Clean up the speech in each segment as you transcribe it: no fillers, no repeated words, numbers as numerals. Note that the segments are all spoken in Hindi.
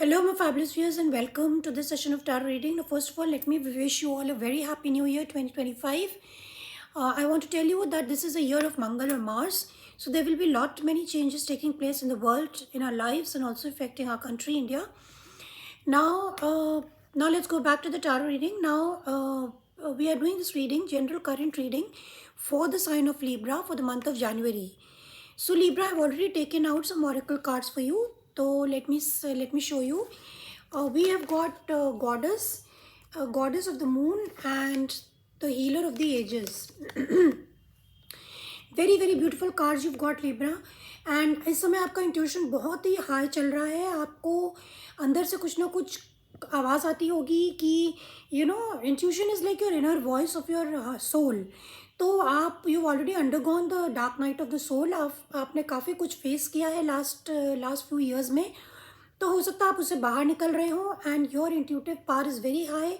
Hello, my fabulous viewers, and welcome to this session of tarot reading. Now, first of all, let me wish you all a very happy new year 2025. I want to tell you that this is a year of Mangal or Mars, so there will be many changes taking place in the world, in our lives, and also affecting our country, India. Now let's go back to the tarot reading. We are doing this reading, general current reading, for the sign of Libra for the month of January. So Libra, I've already taken out some oracle cards for you. So let me show you. We have got goddess of the moon, and the healer of the ages. Very very beautiful cards you've got Libra. And इस समय आपका इंट्यूशन बहुत ही हाई चल रहा है. आपको अंदर से कुछ ना कुछ आवाज़ आती होगी कि intuition is like your inner voice of your soul. तो आप you already undergone the dark night of the soul. आपने काफ़ी कुछ फेस किया है लास्ट फ्यू ईयर्स में. तो हो सकता है आप उससे बाहर निकल रहे हो. And your intuitive power is very high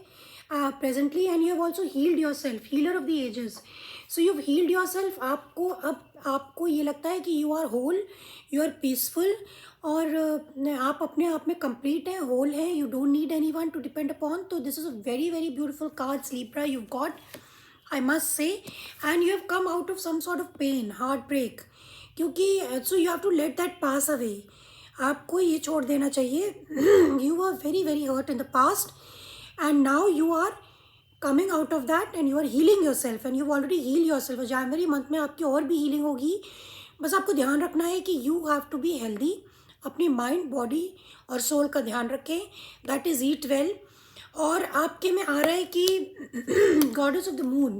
presently, and you have also healed yourself, healer of the ages. So you've healed yourself. आपको ये लगता है कि you are whole, you are peaceful, और आप अपने आप में complete हैं, whole हैं. You don't need anyone to depend upon. So this is a very very beautiful cards, Libra, you've got, I must say. And you have come out of some sort of pain, heartbreak, क्योंकि so you have to let that pass away. आपको ये छोड़ देना चाहिए. You were very very hurt in the past, and now you are coming out of that and you are healing yourself, and you've already healed yourself. January month में आपकी और भी हीलिंग होगी. बस आपको ध्यान रखना है कि you have to be healthy. अपनी माइंड, बॉडी और सोल का ध्यान रखें. That is eat well. और आपके में आ रहा है कि गॉडेस ऑफ द मून.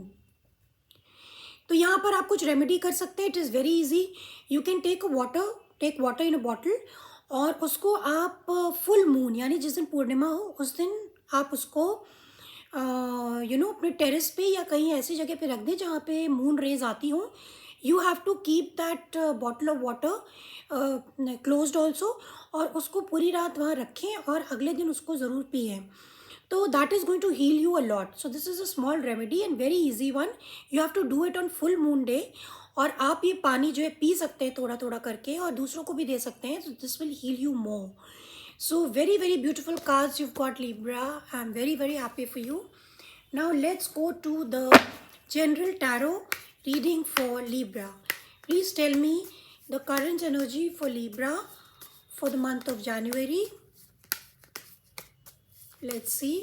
तो यहाँ पर आप कुछ रेमेडी कर सकते हैं. It is very easy. You can take water in a bottle, और उसको आप फुल मून यानी जिस दिन पूर्णिमा हो उस दिन आप उसको अपने टेरेस पे या कहीं ऐसी जगह पे रख दें जहाँ पे मून रेज आती हो. You have to keep that bottle of water closed also, और उसको पूरी रात वहाँ रखें और अगले दिन उसको ज़रूर पिए. तो that is going to heal you a lot. So this is a small remedy and very easy one. You have to do it on full moon day. और आप ये पानी जो है पी सकते हैं थोड़ा थोड़ा करके, और दूसरों को भी दे सकते हैं. So this will heal you more. So very very beautiful cards you've got, Libra. I'm very very happy for you. Now let's go to the general tarot reading for Libra. Please tell me the current energy for Libra for the month of January. Let's see.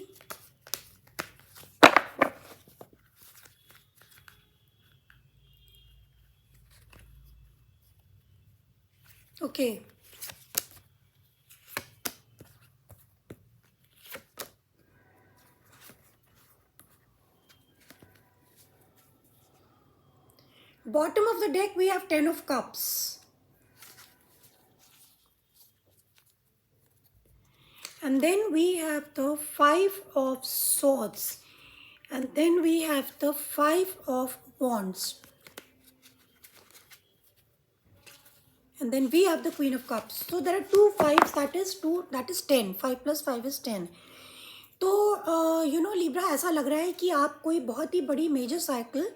Okay. Bottom of the deck we have 10 of cups. And then we have the 5 of swords. And then we have the 5 of wands. And then we have the Queen of Cups. So there are 2 5s, that is 10. 5 plus 5 is 10. तो Libra, ऐसा लग रहा है कि आप कोई बहुत ही बड़ी मेजर साइकिल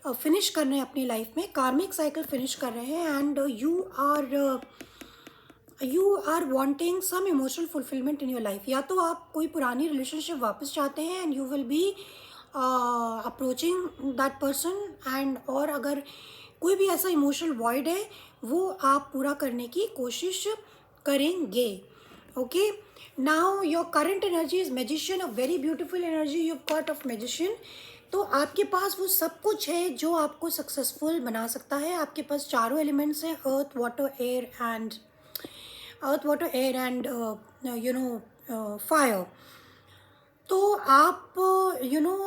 फिनिश कर रहे हैं अपनी लाइफ में. कार्मिक साइकिल फिनिश कर रहे हैं. And you are wanting some emotional fulfilment in your life. या तो आप कोई पुरानी रिलेशनशिप वापस चाहते हैं and you will be approaching that person. And और अगर कोई भी ऐसा इमोशनल वॉइड है वो आप पूरा करने की कोशिश करेंगे. Okay. Now your current energy is magician. A very beautiful energy you got off magician. तो आपके पास वो सब कुछ है जो आपको सक्सेसफुल बना सकता है. आपके पास चारों एलिमेंट्स हैं, earth water air and fire. तो आप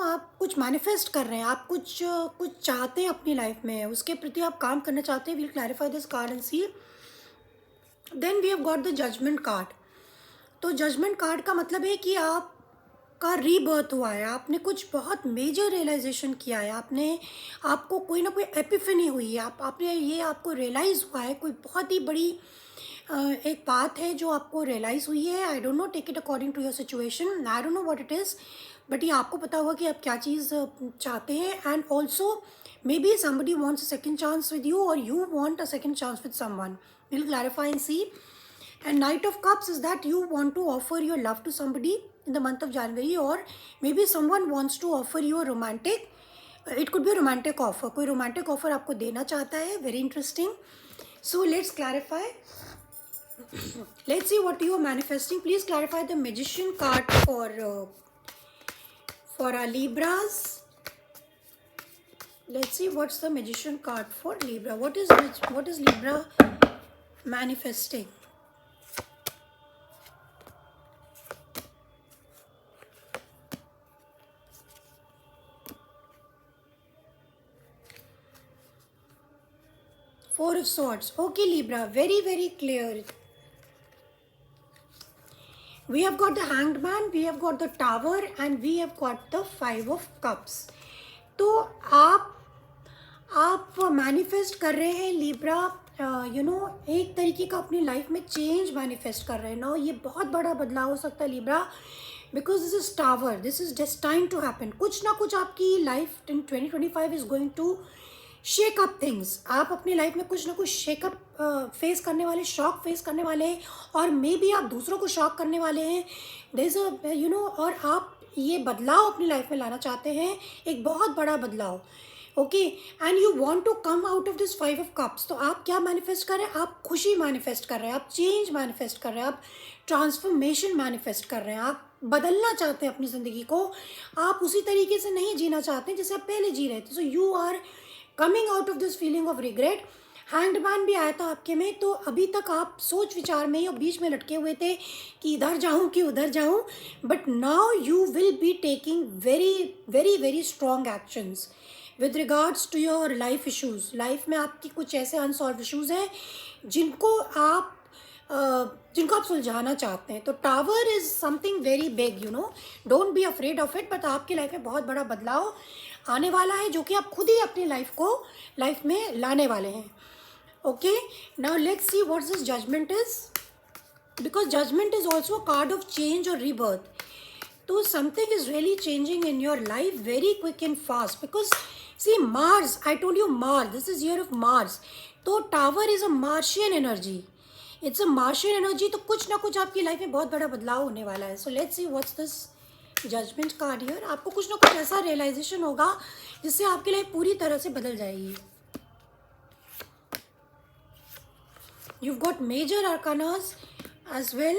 आप कुछ मैनिफेस्ट कर रहे हैं. आप कुछ चाहते हैं अपनी लाइफ में, उसके प्रति आप काम करना चाहते हैं. We'll clarify this card and see. Then we have got the judgement card. तो जजमेंट कार्ड का मतलब है कि आपका रीबर्थ हुआ है. आपने कुछ बहुत मेजर रियलाइजेशन किया है. आपको कोई ना कोई एपिफनी हुई है. आपको रियलाइज़ हुआ है. कोई बहुत ही बड़ी एक बात है जो आपको रियलाइज़ हुई है. I don't know, take it according to your situation. I don't know what it is, but ये आपको पता होगा कि आप क्या चीज़ चाहते हैं. And also maybe somebody wants a second chance with you, और you want a second chance with someone. Will clarify and see. And Knight of Cups is that you want to offer your love to somebody in the month of January, or maybe someone wants to offer you a romantic, it could be a romantic offer, कोई romantic offer आपको देना चाहता है. Very interesting. So let's clarify. Let's see what you are manifesting. Please clarify the Magician card for our Libras. Let's see what's the Magician card for Libra. What is Libra manifesting? Four of Swords. Okay, Libra, very, very clear. We have got the Hanged Man, we have got the Tower, and we have got the Five of Cups. तो आप मैनिफेस्ट कर रहे हैं लिब्रा, एक तरीके का अपनी लाइफ में चेंज मैनिफेस्ट कर रहे हैं ना. ये बहुत बड़ा बदलाव हो सकता है Libra, because this is tower, this is destined to happen. कुछ ना कुछ आपकी life in 2025 is going to shake up things. आप अपनी लाइफ में कुछ ना कुछ शेकअप फेस करने वाले, शॉक फेस करने वाले हैं, और मे बी आप दूसरों को शॉक करने वाले हैं. देयर इज और आप ये बदलाव अपनी लाइफ में लाना चाहते हैं, एक बहुत बड़ा बदलाव. Okay, and you want to come out of this five of cups. तो आप क्या मैनिफेस्ट कर रहे हैं? आप खुशी मैनिफेस्ट कर रहे हैं, आप चेंज मैनिफेस्ट कर रहे हैं, आप ट्रांसफॉर्मेशन मैनिफेस्ट कर रहे हैं. आप बदलना चाहते हैं अपनी ज़िंदगी को. आप उसी तरीके से नहीं जीना चाहते जैसे आप पहले जी रहे थे. So you are coming out of this feeling of regret. Hanged man भी आया था आपके में, तो अभी तक आप सोच विचार में और बीच में लटके हुए थे कि इधर जाऊं कि उधर जाऊं. But now you will be taking very very very strong actions with regards to your life issues. Life में आपकी कुछ ऐसे अनसॉल्व इश्यूज़ हैं जिनको आप सुलझाना चाहते हैं. तो tower is something very big, don't be afraid of it. But आपकी लाइफ में बहुत बड़ा बदलाव आने वाला है, जो कि आप खुद ही अपनी लाइफ में लाने वाले हैं. Okay, now let's see what this judgement is, because judgement is also a card of change और रीबर्थ. तो something is really changing in your life very quick and fast. Because see Mars, I told you Mars, this is year of Mars. तो tower is a Martian energy, it's a Martian energy. तो कुछ ना कुछ आपकी लाइफ में बहुत बड़ा बदलाव होने वाला है. So let's see what's this judgement card here. आपको कुछ ना कुछ ऐसा रियलाइजेशन होगा जिससे आपकी लाइफ पूरी तरह से बदल जाएगी. You've got major arcanas as well.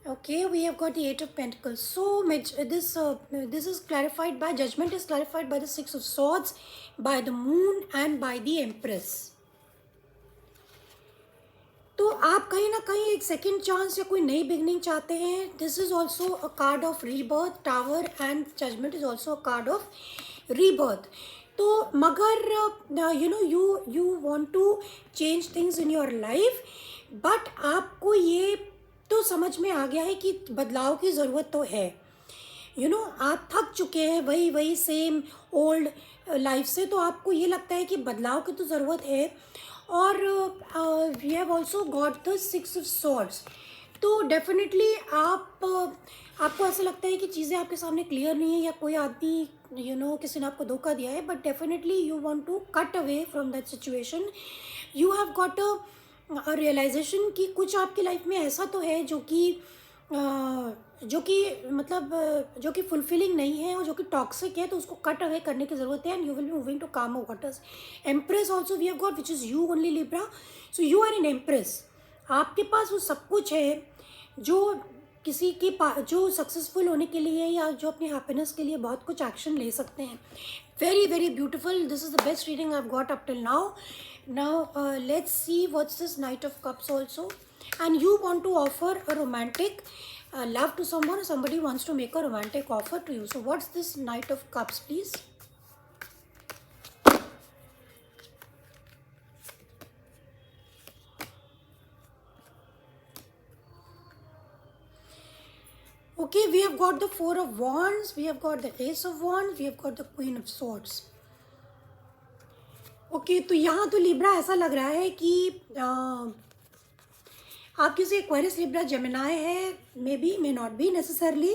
Okay, we have got the Eight of Pentacles. So this is clarified by, judgment is clarified by the Six of Swords, by the Moon, and by the Empress. तो आप कहीं ना कहीं एक सेकेंड चांस या कोई नई बिगनिंग चाहते हैं. This is also a card of rebirth. Tower and judgement is also a card of rebirth. तो मगर you want to change things in your life, but आपको ये तो समझ में आ गया है कि बदलाव की ज़रूरत तो है. आप थक चुके हैं वही सेम ओल्ड लाइफ से. तो आपको ये लगता है कि बदलाव की तो ज़रूरत है. और we have also got the six of swords. तो डेफिनेटली आपको ऐसा लगता है कि चीज़ें आपके सामने क्लियर नहीं है, या कोई आदमी किसी ने आपको धोखा दिया है. But definitely you want to cut away from that situation. You have got a realisation कि कुछ आपकी लाइफ में ऐसा तो है जो कि फुलफिलिंग नहीं है और जो कि टॉक्सिक है. तो उसको कट अवे करने की ज़रूरत है. And you will be moving to calmer waters. Empress also we have got, which is you only Libra. So you are in empress. आपके पास वो सब कुछ है जो किसी के जो सक्सेसफुल होने के लिए या जो अपनी हैप्पीनेस के लिए बहुत कुछ एक्शन ले सकते हैं. Very very beautiful. This is the best reading I have got up till now. Let's see what's this night of cups also. And you want to offer a romantic love to someone, or somebody wants to make a romantic offer to you. So what's this Knight of Cups, please? Okay, we have got the Four of Wands, we have got the Ace of Wands, we have got the Queen of Swords. Okay, तो यहाँ तो लिब्रा ऐसा लग रहा है कि आप किसी एक्वेरियस, लिब्रा, जेमिनाई है, may be may not be necessarily.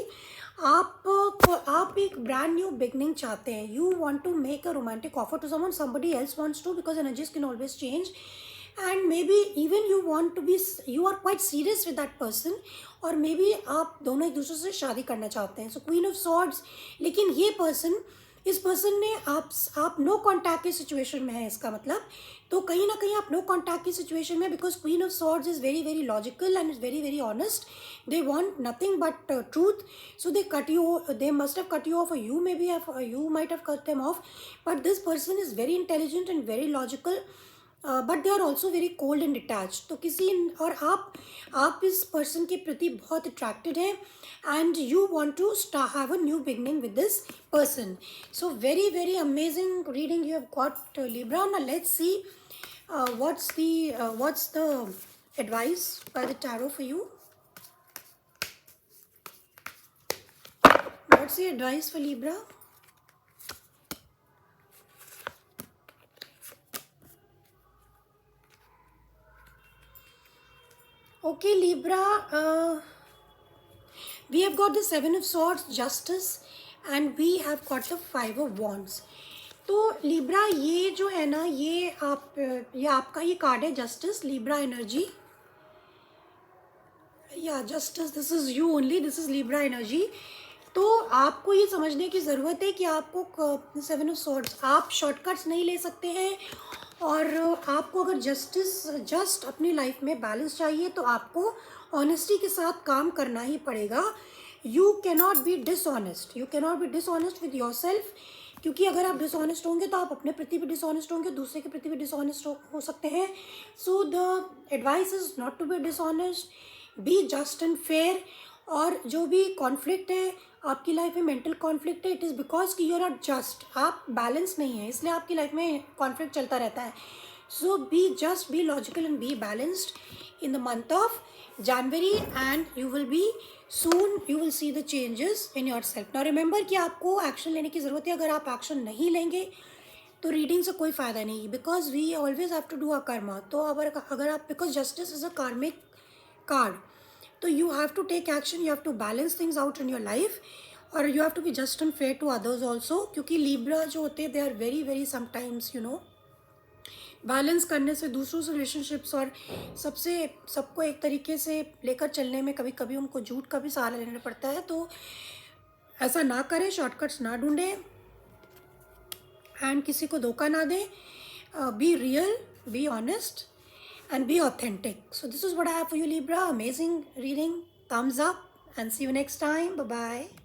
आप एक ब्रांड न्यू बिगनिंग चाहते हैं. You want to make a romantic offer to someone, somebody else wants to, because energies can always change. And may be even you want to be, you are quite serious with that person, और मे बी आप दोनों एक दूसरे से शादी करना चाहते हैं. सो क्वीन ऑफ सॉर्ड्स. लेकिन ये पर्सन, इस पर्सन ने आप नो कॉन्टैक्ट की सिचुएशन में है, इसका मतलब. तो कहीं ना कहीं आप नो कॉन्टैक्ट की सिचुएशन में, because queen of swords is very very logical and is very very honest. They want nothing but truth. So they cut you, they must have cut you of, you may be you might have cut them off. But this person is very intelligent and very logical, but they are also very cold and detach. तो किसी, और आप इस पर्सन के प्रति बहुत अट्रैक्टेड हैं and you want to have a new beginning with this person. So very very amazing reading you have got, Libra. Now let's see what's the advice by the tarot for you. What's the advice for Libra? Okay, Libra, we have got the Seven of Swords, Justice, and we have got the Five of Wands. तो Libra, ये जो है ना, ये आपका ये कार्ड है जस्टिस, Libra एनर्जी. या justice, this is you only, this is Libra energy. तो आपको ये समझने की ज़रूरत है कि आपको सेवन ऑफ सॉर्ड्स, आप शॉर्टकट्स नहीं ले सकते हैं, और आपको अगर जस्ट अपनी लाइफ में बैलेंस चाहिए तो आपको ऑनेस्टी के साथ काम करना ही पड़ेगा. You cannot be dishonest, with your self, क्योंकि अगर आप डिसऑनेस्ट होंगे तो आप अपने प्रति भी डिसऑनेस्ट होंगे, दूसरे के प्रति भी डिसऑनेस्ट हो सकते हैं. So the advice is not to be dishonest, be just and fair. और जो भी कॉन्फ्लिक्ट है आपकी लाइफ में, मेंटल कॉन्फ्लिक्ट है, इट इज़ बिकॉज कि यू आर नॉट जस्ट, आप बैलेंस नहीं है, इसलिए आपकी लाइफ में कॉन्फ्लिक्ट चलता रहता है. So be just, be logical and be balanced in the month of January, and you will be soon, you will see the changes in yourself. Now remember कि आपको एक्शन लेने की ज़रूरत है. अगर आप एक्शन नहीं लेंगे तो रीडिंग से कोई फ़ायदा नहीं, because we always have to do a karma. तो अगर आप, बिकॉज जस्टिस इज़ अ कार्मिक कार्ड, तो you have to take action, you have to balance things out in your life, और you have to be just and fair to others also. क्योंकि Libra जो होते हैं, they are very very sometimes, you know, balance करने से, दूसरों से रिलेशनशिप्स और सबको एक तरीके से लेकर चलने में कभी कभी उनको झूठ का भी सहारा लेना पड़ता है. तो ऐसा ना करें, शॉर्टकट्स ना ढूंढें, एंड किसी को धोखा ना दें. Be real, be honest, and be authentic. So this is what I have for you, Libra. Amazing reading. Thumbs up and see you next time. Bye bye.